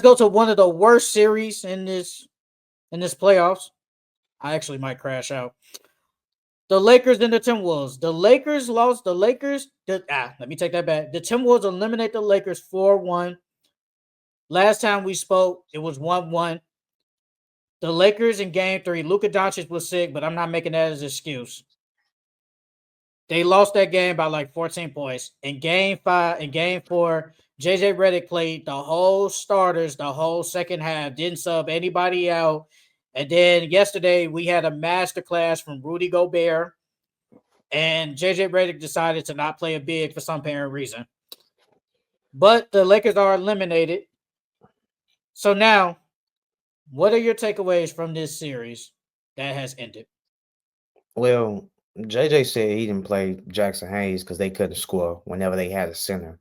go to one of the worst series in this playoffs. I actually might crash out. The Lakers and the Timberwolves. The Lakers lost. Let me take that back. The Timberwolves eliminate the Lakers 4-1. Last time we spoke, it was 1-1. The Lakers in game 3, Luka Doncic was sick, but I'm not making that as an excuse. They lost that game by like 14 points. In game 5, in game 4, JJ Redick played the whole starters the whole second half, didn't sub anybody out. And then yesterday we had a masterclass from Rudy Gobert, and JJ Redick decided to not play a big for some apparent reason. But the Lakers are eliminated. So now, what are your takeaways from this series that has ended? Well, JJ said he didn't play Jackson Hayes because they couldn't score whenever they had a center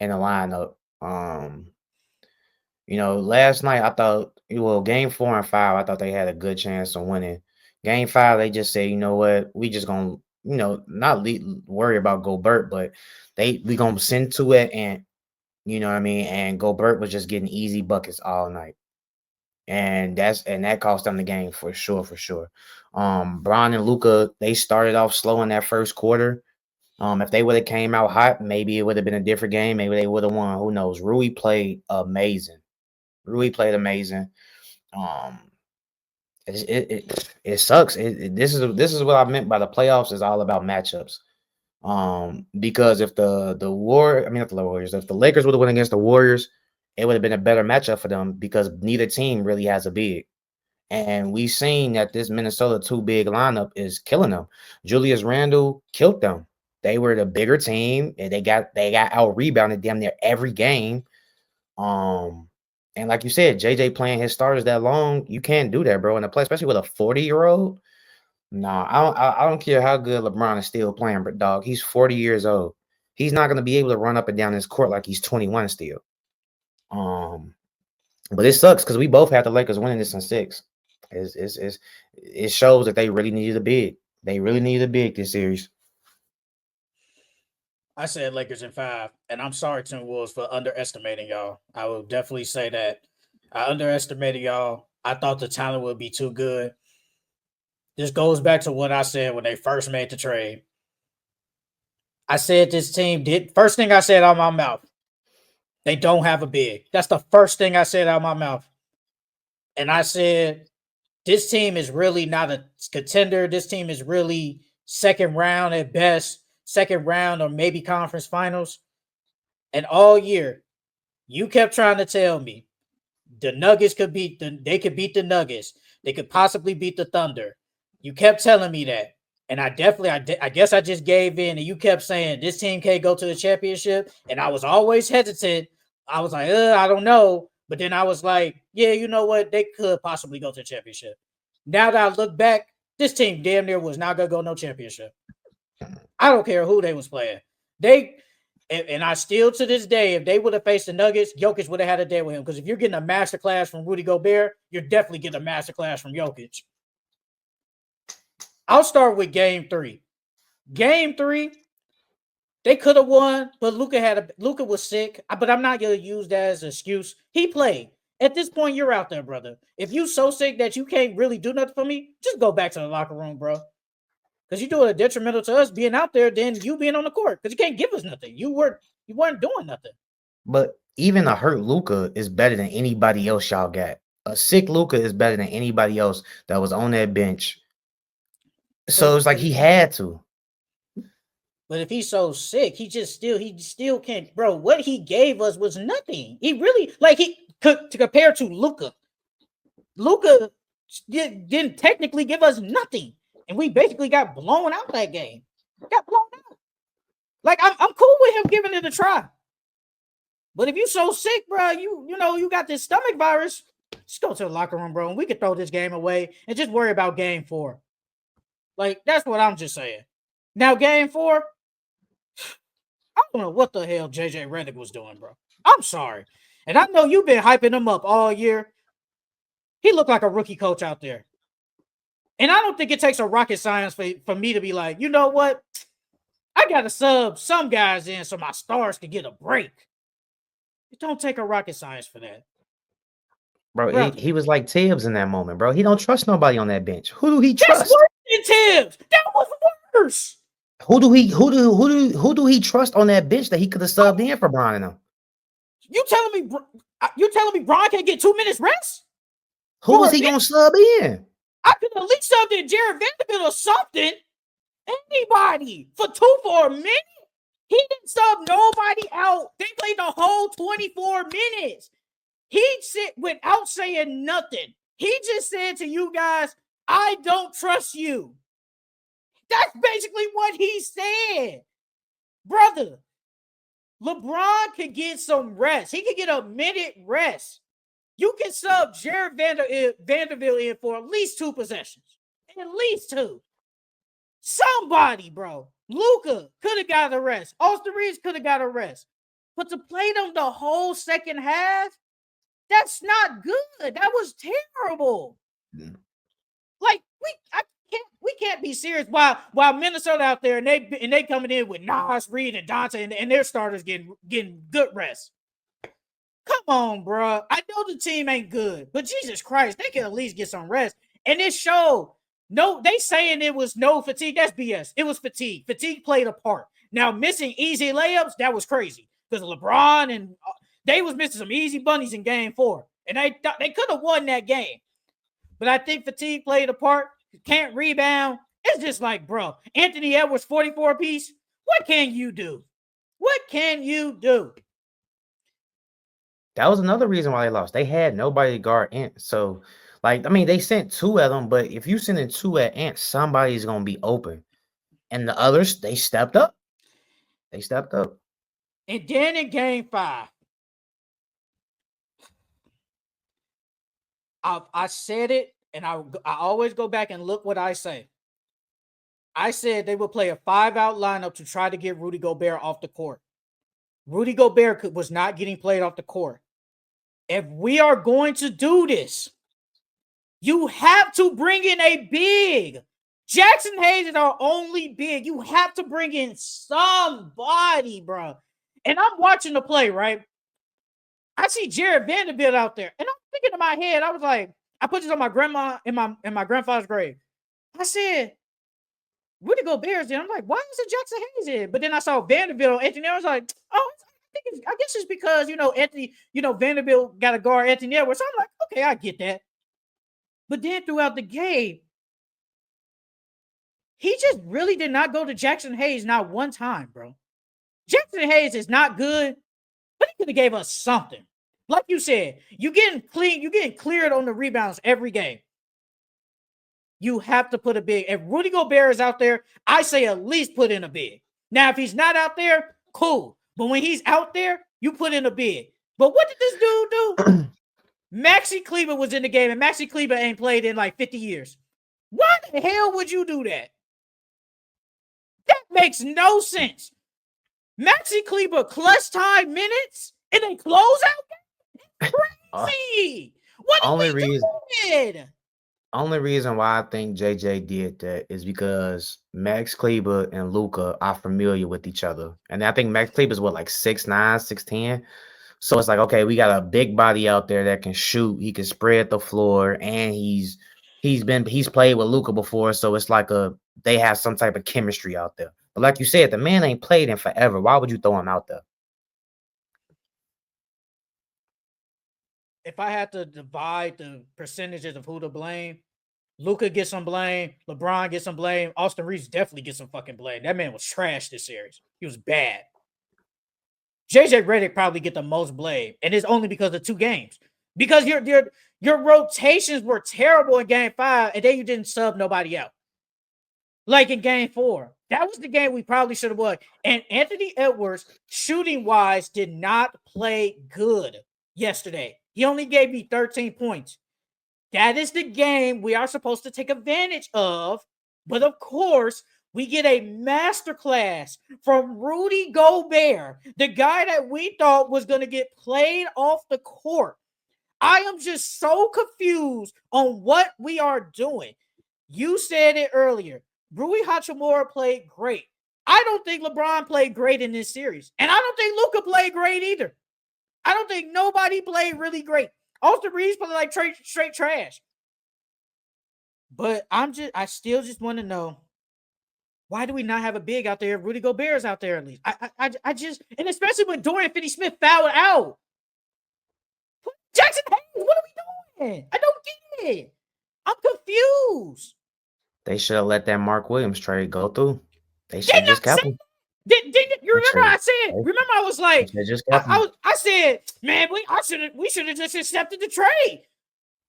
in the lineup. Um, last night I thought, well, game 4 and 5, I thought they had a good chance of winning. Game 5, they just said, you know what, we just gonna, not worry about Gobert, but we gonna send to it, and you know what I mean. And Gobert was just getting easy buckets all night, and that cost them the game for sure, for sure. Bron and Luca, they started off slow in that first quarter. If they would have came out hot, maybe it would have been a different game. Maybe they would have won. Who knows? Rui played amazing. Rui played amazing. Um, it sucks. This is what I meant by the playoffs is all about matchups. Because if not the Warriors, if the Lakers would have went against the Warriors, it would have been a better matchup for them because neither team really has a big. And we've seen that this Minnesota two big lineup is killing them. Julius Randle killed them. They were the bigger team, and they got out rebounded damn near every game. Um, and like you said, JJ playing his starters that long, you can't do that, bro. In a play, especially with a 40-year-old. Nah, I don't care how good LeBron is still playing, but dog, he's 40 years old. He's not gonna be able to run up and down this court like he's 21 still. Um, but it sucks because we both had the Lakers winning this in 6. It shows that they really needed a big. They really needed a big this series. I said Lakers in 5, and I'm sorry, Tim Wolves, for underestimating y'all. I will definitely say that. I underestimated y'all. I thought the talent would be too good. This goes back to what I said when they first made the trade. I said this team did, first thing I said out of my mouth, they don't have a big. That's the first thing I said out of my mouth. And I said, this team is really not a contender. This team is really second round at best, second round or maybe conference finals. And all year, you kept trying to tell me the Nuggets they could beat the Nuggets. They could possibly beat the Thunder. You kept telling me that. And I guess I just gave in, and you kept saying this team can't go to the championship. And I was always hesitant. I was like, I don't know. But then I was like, yeah, you know what? They could possibly go to the championship. Now that I look back, this team damn near was not gonna go no championship. I don't care who they was playing. They and I still to this day, if they would have faced the Nuggets, Jokic would have had a day with him. Because if you're getting a masterclass from Rudy Gobert, you're definitely getting a masterclass from Jokic. I'll start with game 3. Game 3, they could have won, but Luka was sick. But I'm not gonna use that as an excuse. He played. At this point, you're out there, brother. If you so sick that you can't really do nothing for me, just go back to the locker room, bro. Because you're doing a detrimental to us being out there than you being on the court. Because you can't give us nothing. You weren't doing nothing. But even a hurt Luca is better than anybody else y'all got. A sick Luca is better than anybody else that was on that bench. So But it's like but he had to. but if he's so sick, he still can't, bro. What he gave us was nothing. He really like he could to compare to Luca. Luca didn't technically give us nothing, and we basically got blown out that game. Got blown out. Like I'm cool with him giving it a try. But if you so sick, bro, you got this stomach virus. Just go to the locker room, bro, and we could throw this game away and just worry about game 4. Like that's what I'm just saying. Now game 4, I don't know what the hell JJ Redick was doing, bro. I'm sorry, and I know you've been hyping him up all year. He looked like a rookie coach out there, and I don't think it takes a rocket science for me to be like, you know what? I got to sub some guys in so my stars can get a break. It don't take a rocket science for that. Bro, brother. he was like Tibbs in that moment, bro. He don't trust nobody on that bench. Who do he That's trust? worse than Tibbs. That was worse. Who do he trust on that bench that he could have subbed in for Brian and them? You telling me Brian can't get 2 minutes rest? Who was he gonna sub in? I could at least sub in Jared Vanderbilt or something. Anybody for a minute. He didn't sub nobody out. They played the whole 24 minutes. He said without saying nothing. He just said to you guys, I don't trust you. That's basically what he said. Brother, LeBron could get some rest. He could get a minute rest. You can sub Jared Vanderbilt in for at least 2 possessions. At least 2. Somebody, bro. Luka could have got a rest. Austin Reeves could have got a rest. But to play them the whole second half, that's not good. That was terrible. Yeah. Like we can't be serious while Minnesota out there and they coming in with Nas, Reed, and Dante and their starters getting good rest. Come on, bro. I know the team ain't good, but Jesus Christ, they can at least get some rest. And this show, no, they saying it was no fatigue. That's BS. It was fatigue. Fatigue played a part. Now, missing easy layups, that was crazy. Because LeBron and they was missing some easy bunnies in game 4. And they could have won that game. But I think fatigue played a part. Can't rebound. It's just like, bro, Anthony Edwards, 44 piece. What can you do? What can you do? That was another reason why they lost. They had nobody to guard Ant. So, like, I mean, they sent 2 at them, but if you sending 2 at Ant, somebody's going to be open. And the others, they stepped up. They stepped up. And then in game 5, I said it, and I always go back and look what I say. I said they would play a 5-out lineup to try to get Rudy Gobert off the court. Rudy Gobert was not getting played off the court. If we are going to do this, you have to bring in a big. Jackson Hayes is our only big. You have to bring in somebody, bro. And I'm watching the play, right? I see Jared Vanderbilt out there, and I'm thinking in my head, I was like, I put this on my grandma in my grandfather's grave. I said, Rudy Gobert's there. I'm like, why is it Jackson Hayes in? But then I saw Vanderbilt, Anthony. I was like, oh, I guess it's because Anthony, Vanderbilt got to guard Anthony Edwards. So I'm like, okay, I get that. But then throughout the game, he just really did not go to Jackson Hayes not one time, bro. Jackson Hayes is not good, but he could have gave us something. Like you said, you getting cleared on the rebounds every game. You have to put a big. If Rudy Gobert is out there, I say at least put in a big. Now, if he's not out there, cool. But when he's out there, you put in a big. But what did this dude do? Maxi Kleber was in the game, and Maxi Kleber ain't played in like 50 years. Why the hell would you do that? That makes no sense. Maxi Kleber clutch time minutes in a closeout? Crazy. What only reason why I think JJ did that is because Max Kleber and Luka are familiar with each other. And I think Max Kleber is like 6'9", 6'10". So it's like, okay, we got a big body out there that can shoot. He can spread the floor, and he's played with Luka before. So it's like they have some type of chemistry out there. But like you said, the man ain't played in forever. Why would you throw him out there? If I had to divide the percentages of who to blame, Luka gets some blame, LeBron gets some blame, Austin Reeves definitely gets some fucking blame. That man was trash this series. He was bad. JJ Redick probably get the most blame, and it's only because of 2 games. Because your rotations were terrible in game 5, and then you didn't sub nobody out. Like in game 4. That was the game we probably should have won. And Anthony Edwards, shooting-wise, did not play good yesterday. He only gave me 13 points. That is the game we are supposed to take advantage of. But of course, we get a masterclass from Rudy Gobert, the guy that we thought was going to get played off the court. I am just so confused on what we are doing. You said it earlier. Rui Hachimura played great. I don't think LeBron played great in this series. And I don't think Luka played great either. I don't think nobody played really great. Austin Reeves playing like straight trash. But I still just want to know, why do we not have a big out there? Rudy Gobert's out there at least. I just, and especially when Dorian Finney-Smith fouled out. Jackson Hayes, what are we doing? I don't get it. I'm confused. They should have let that Mark Williams trade go through. They should have just kept him. Didn't you remember I said? Remember I was like, I said, man, we should have just accepted the trade.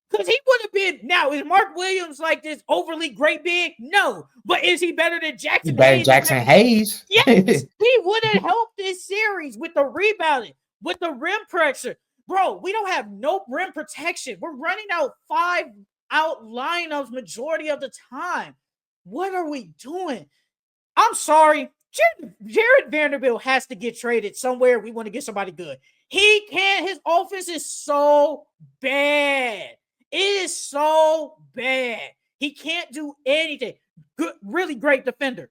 Because he would have been, now, is Mark Williams like this overly great big? No. But is he better than Jackson Hayes? Jackson Hayes? Yes. He would have helped this series with the rebounding, with the rim pressure. Bro, we don't have no rim protection. We're running out 5 out lineups majority of the time. What are we doing? I'm sorry. Jared Vanderbilt has to get traded somewhere. We want to get somebody good. He can't. His offense is so bad. It is so bad. He can't do anything. Good, really great defender.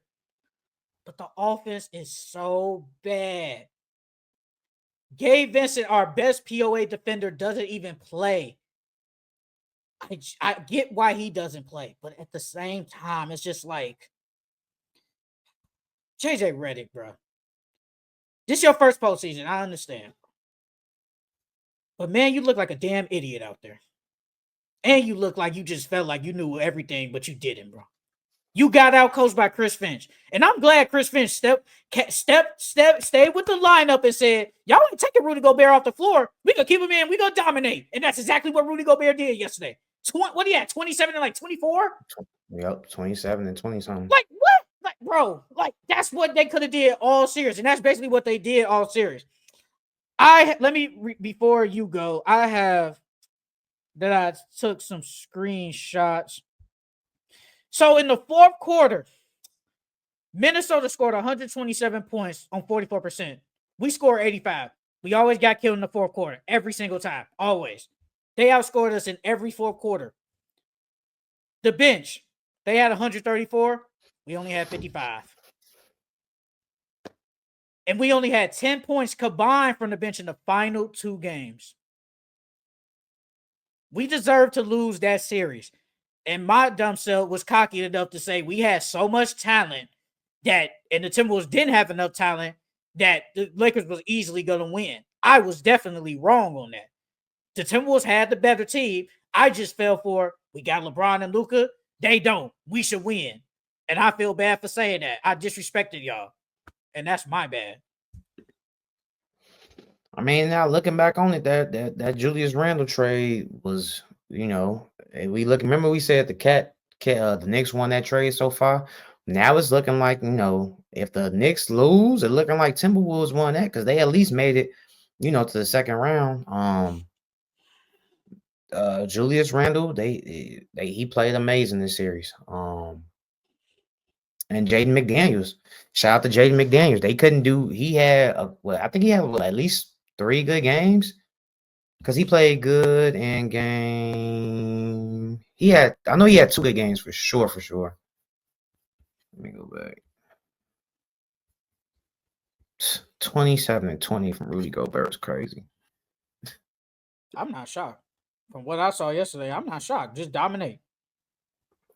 But the offense is so bad. Gabe Vincent, our best POA defender, doesn't even play. I get why he doesn't play, but at the same time, it's just like, JJ Redick, bro. This is your first postseason. I understand. But man, you look like a damn idiot out there. And you look like you just felt like you knew everything, but you didn't, bro. You got out coached by Chris Finch. And I'm glad Chris Finch stayed with the lineup and said, y'all ain't taking Rudy Gobert off the floor. We gonna keep him in. We gonna dominate. And that's exactly what Rudy Gobert did yesterday. What do you have? 27 and like 24? Yep, 27 and 20 something. Like what? Like, bro, like that's what they could have did all series. And that's basically what they did all series. Before you go, I took some screenshots. So in the fourth quarter, Minnesota scored 127 points on 44%. We scored 85. We always got killed in the fourth quarter, every single time, always. They outscored us in every fourth quarter. The bench, they had 134. We only had 55. And we only had 10 points combined from the bench in the final 2 games. We deserved to lose that series. And my dumb self was cocky enough to say we had so much talent and the Timberwolves didn't have enough talent that the Lakers was easily going to win. I was definitely wrong on that. The Timberwolves had the better team. I just fell for, we got LeBron and Luka. They don't. We should win. And I feel bad for saying that. I disrespected y'all. And that's my bad. I mean, now looking back on it, that Julius Randle trade was, remember we said the Knicks won that trade so far. Now it's looking like, if the Knicks lose, it's looking like Timberwolves won that because they at least made it, to the second round. Julius Randle, he played amazing this series. And Jaden McDaniels, shout out to Jaden McDaniels. They couldn't do. He had, I think he had at least 3 good games because he played good in game. I know he had 2 good games for sure. Let me go back. 27 and 20 from Rudy Gobert is crazy. I'm not shocked. From what I saw yesterday, I'm not shocked. Just dominate.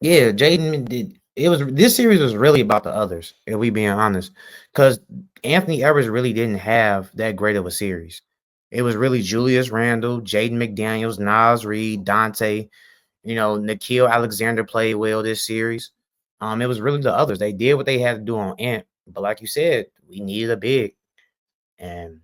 Yeah, Jaden did. This series was really about the others, if we being honest, because Anthony Edwards really didn't have that great of a series. It was really Julius Randle, Jaden McDaniels, Naz Reid, Dante. Nickeil Alexander played well this series. It was really the others. They did what they had to do on Ant, but like you said, we needed a big, and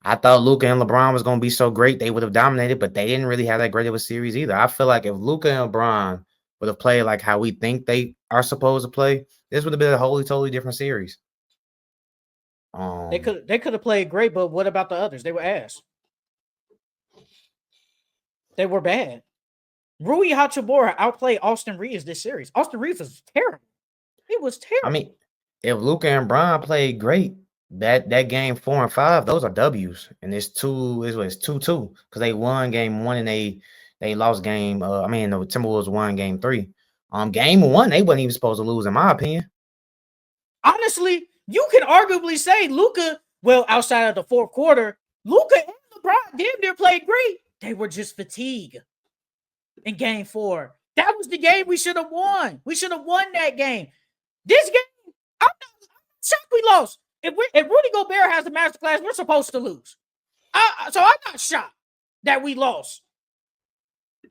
I thought Luka and LeBron was going to be so great they would have dominated, but they didn't really have that great of a series either. I feel like if Luka and LeBron would have played like how we think they are supposed to play, this would have been a totally different series. They could have played great, but what about the others? They were ass. They were bad. Rui Hachimura outplayed Austin Reeves this series. Austin Reeves was terrible. It was terrible. I mean, if Luka and Bron played great, that game 4 and 5, those are W's, and it's 2-2 because they won game 1 and they lost game. The Timberwolves won game 3. Game 1 they wasn't even supposed to lose, in my opinion. Honestly, you can arguably say Luka. Well, outside of the fourth quarter, Luka and LeBron damn near played great. They were just fatigued in game 4. That was the game we should have won. We should have won that game. This game, I'm not shocked we lost. If Rudy Gobert has a masterclass, we're supposed to lose. So I'm not shocked that we lost.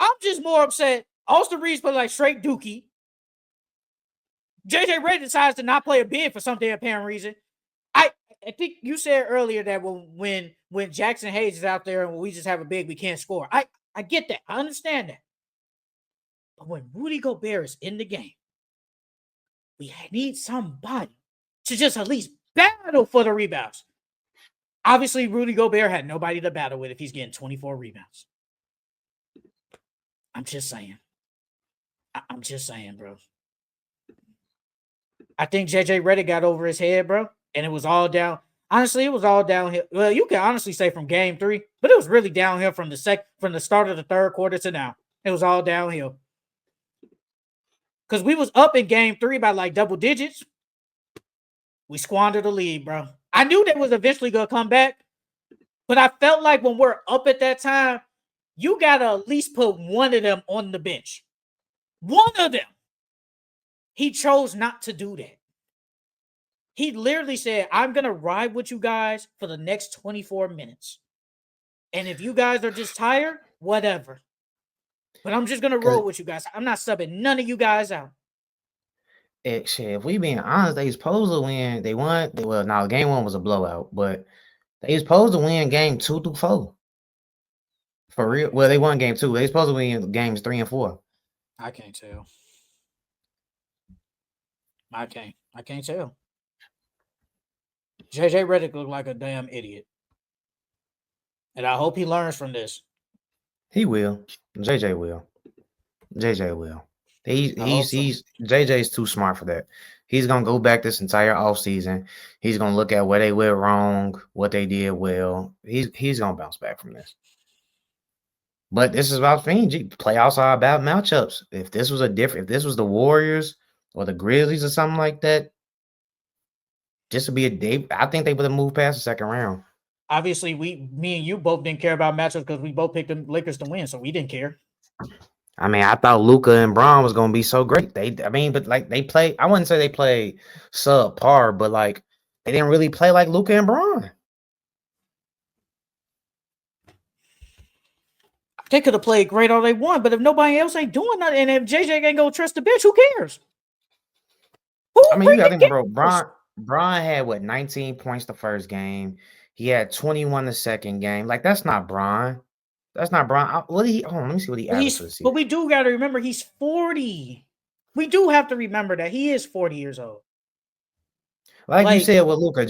I'm just more upset. Austin Reeves played like straight dookie. JJ Redick decides to not play a big for some damn apparent reason. I think you said earlier that when Jackson Hayes is out there and we just have a big, we can't score. I get that. I understand that. But when Rudy Gobert is in the game, we need somebody to just at least battle for the rebounds. Obviously, Rudy Gobert had nobody to battle with if he's getting 24 rebounds. I'm just saying. I'm just saying, bro. I think JJ Redick got over his head, bro, and it was all down. Honestly, it was all downhill. Well, you can honestly say from game 3, but it was really downhill from the start of the third quarter to now. It was all downhill. Because we was up in game 3 by like double digits. We squandered the lead, bro. I knew they was eventually going to come back, but I felt like when we're up at that time, you got to at least put one of them on the bench. One of them. He chose not to do that. He literally said, I'm going to ride with you guys for the next 24 minutes. And if you guys are just tired, whatever. But I'm just going to roll with you guys. I'm not subbing none of you guys out. Shit, if we being honest, they supposed to win. They won. Now game 1 was a blowout, but they supposed to win game 2 through 4. For real. Well, they won game 2. They supposed to win games 3 and 4. I can't tell. I can't tell. JJ Redick looked like a damn idiot. And I hope he learns from this. He will. JJ will. JJ will. He's JJ's too smart for that. He's gonna go back this entire offseason. He's gonna look at where they went wrong, what they did well. He's gonna bounce back from this. But this is about playoffs are about matchups. If this was the Warriors or the Grizzlies or something like that, this would be a day. I think they would have moved past the second round. Obviously, me and you both didn't care about matchups because we both picked the Lakers to win, so we didn't care. I mean, I thought Luka and Braun was gonna be so great. They play. I wouldn't say they play subpar, but like they didn't really play like Luka and Braun. They could have played great all they want, but if nobody else ain't doing nothing, and if JJ ain't gonna trust the bench, who cares? I mean, you gotta think, bro. Braun had 19 points the first game. He had 21 the second game. Like that's not Braun. That's not Braun. Let me see what he averaged for the season. But we do got to remember he's 40. We do have to remember that he is 40 years old. Like you said with Luka,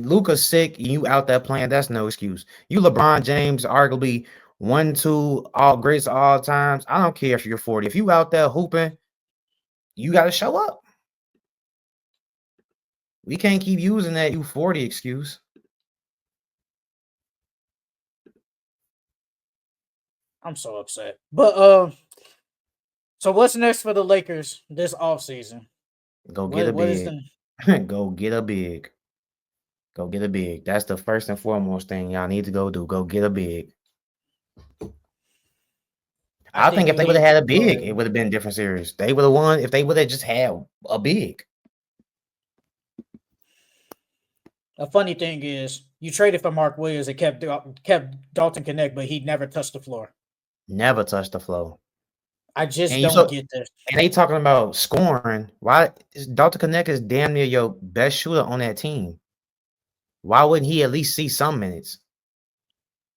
Luka's sick, you out there playing, that's no excuse. You LeBron James, arguably 1-2 all greats all times. I don't care if you're 40. If you out there hooping, you got to show up. We can't keep using that you 40 excuse. I'm so upset. But so what's next for the Lakers this offseason? Go get a big. Go get a big. Go get a big. That's the first and foremost thing y'all need to go do. Go get a big. I think if they would have had a big, it would have been a different series. They would have won if they would have just had a big. A funny thing is, you traded for Mark Williams and kept Dalton Connect, but he never touched the floor. Never touched the floor. I just don't get this. And they talking about scoring. Why Dalton Connect is damn near your best shooter on that team? Why wouldn't he at least see some minutes?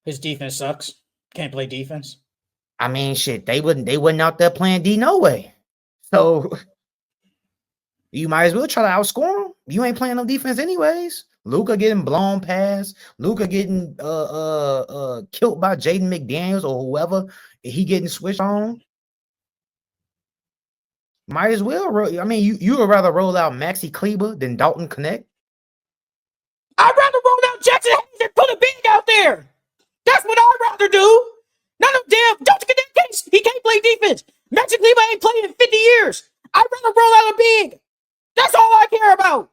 His defense sucks. Can't play defense. I mean, shit, they wouldn't out there playing D no way. So you might as well try to outscore him. You ain't playing no defense anyways. Luka getting blown past. Luka getting killed by Jaden McDaniels or whoever. He getting switched on. Might as well. I mean, you would rather roll out Maxi Kleber than Dalton Connect? I'd rather roll out Jackson Hayes and put a big out there. That's what I'd rather do. None of damn Dalton Connect he can't play defense. Maxi Kleber ain't played in 50 years. I'd rather roll out a big. That's all I care about.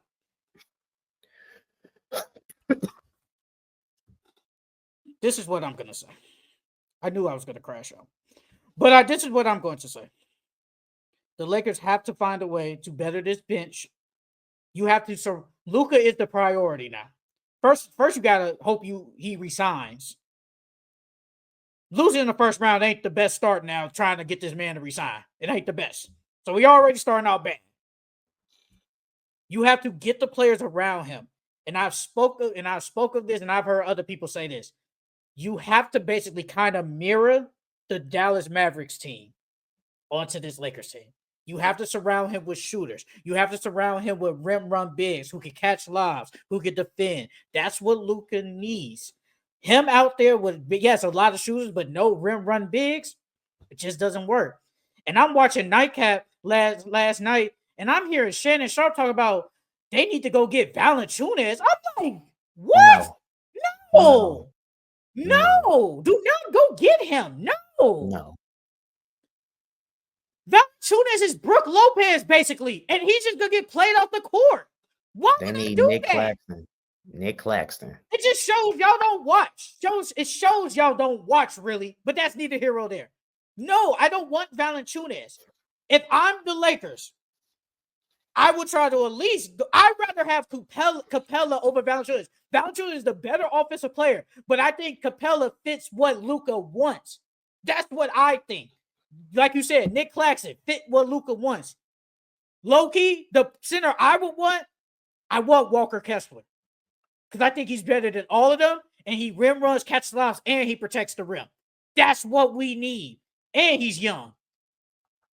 This is what I'm going to say. I knew I was going to crash out. But this is what I'm going to say. The Lakers have to find a way to better this bench. You have to. So Luka is the priority now. First, you gotta hope he resigns. Losing in the first round ain't the best start now. Trying to get this man to resign, it ain't the best. So we already starting out bad. You have to get the players around him. And I've spoke of this, and I've heard other people say this. You have to basically kind of mirror the Dallas Mavericks team onto this Lakers team. You have to surround him with shooters. You have to surround him with rim run bigs who can catch lobs, who can defend. That's what Luka needs. Him out there with, yes, a lot of shooters, but no rim run bigs, it just doesn't work. And I'm watching Nightcap last night, and I'm hearing Shannon Sharp talk about they need to go get Valanciunas. I'm like, what? No. Do not go get him. No. Valanciunas is Brooke Lopez, basically, and he's just going to get played off the court. Why they would need they do Nick that? Claxton. Nick Claxton. It just shows y'all don't watch. It shows y'all don't watch, really, but that's neither here nor there. No, I don't want Valanciunas. If I'm the Lakers, I would try to at least, I'd rather have Capella over Valanciunas. Valanciunas is the better offensive player, but I think Capella fits what Luka wants. That's what I think. Like you said, Nick Claxton fit what Luka wants. Low-key, the center I want Walker Kessler. Because I think he's better than all of them, and he rim runs, catch lobs, and he protects the rim. That's what we need. And he's young.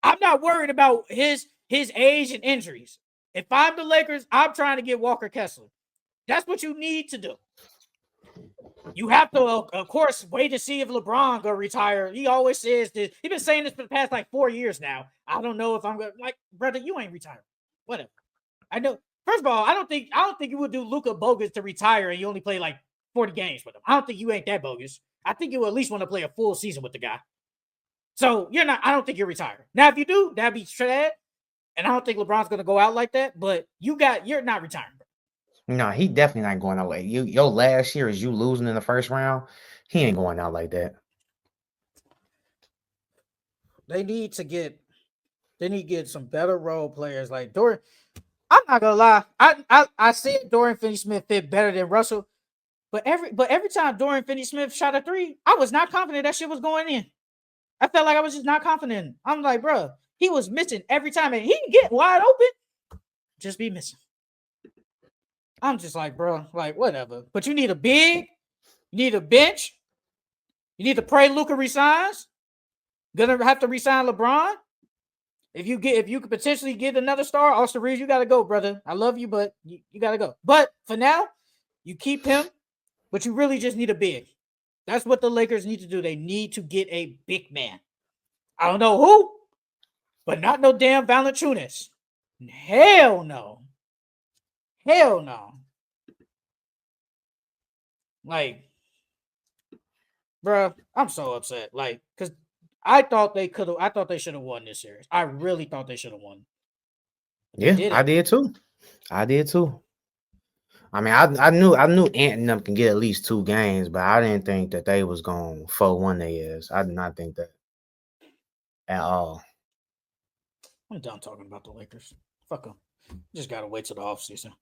I'm not worried about his age and injuries. If I'm the Lakers, I'm trying to get Walker Kessler. That's what you need to do. You have to, of course, wait to see if LeBron gonna retire. He always says this. He's been saying this for the past 4 years now. I don't know if I'm gonna brother. You ain't retiring. Whatever. I know. First of all, I don't think you would do Luka bogus to retire and you only play 40 games with him. I don't think you ain't that bogus. I think you at least want to play a full season with the guy. So you're not. I don't think you're retiring. Now, if you do, that'd be sad. And I don't think LeBron's gonna go out like that. But you're not retiring. No, he definitely not going out like you. Your last year is you losing in the first round. He ain't going out like that. They need to get some better role players like Dorian. I'm not gonna lie. I said Dorian Finney-Smith fit better than Russell, but every time Dorian Finney-Smith shot a three, I was not confident that shit was going in. I felt like I was just not confident. I'm like, bro, he was missing every time, and he can get wide open, just be missing. I'm just like, bro, whatever. But you need a big, you need a bench, you need to pray Luka resigns. Gonna have to resign LeBron. If you could potentially get another star, Austin Reeves, you gotta go, brother. I love you, but you gotta go. But for now, you keep him, but you really just need a big. That's what the Lakers need to do. They need to get a big man. I don't know who, but not no damn Valanciunas. Hell no. Hell no. Bro, I'm so upset. Because I thought they should have won this series. I really thought they should have won. Yeah, I did too. I mean, I knew Ant and them can get at least 2 games, but I didn't think that they was going 4-1 their ass. I did not think that at all. I'm done talking about the Lakers. Fuck them. Just gotta wait till the offseason.